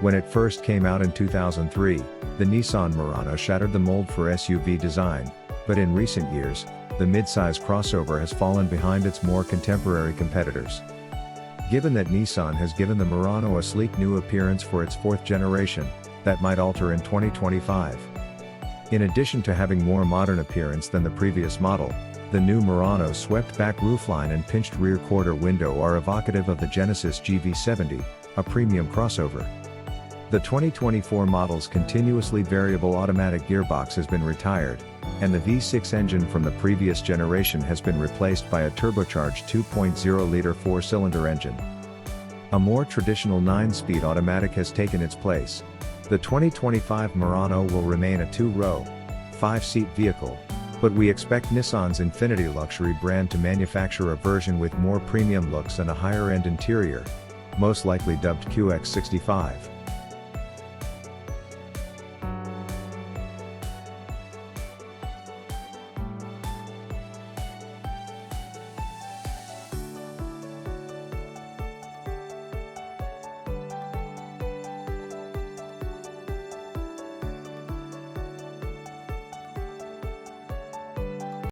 When it first came out in 2003, the Nissan Murano shattered the mold for SUV design, but in recent years, the midsize crossover has fallen behind its more contemporary competitors. Given that Nissan has given the Murano a sleek new appearance for its fourth generation, that might alter in 2025. In addition to having more modern appearance than the previous model, the new Murano's swept-back roofline and pinched rear quarter window are evocative of the Genesis GV70, a premium crossover. The 2024 model's continuously variable automatic gearbox has been retired, and the V6 engine from the previous generation has been replaced by a turbocharged 2.0-liter four-cylinder engine. A more traditional 9-speed automatic has taken its place. The 2025 Murano will remain a two-row, 5-seat vehicle, but we expect Nissan's Infiniti luxury brand to manufacture a version with more premium looks and a higher-end interior, most likely dubbed QX65.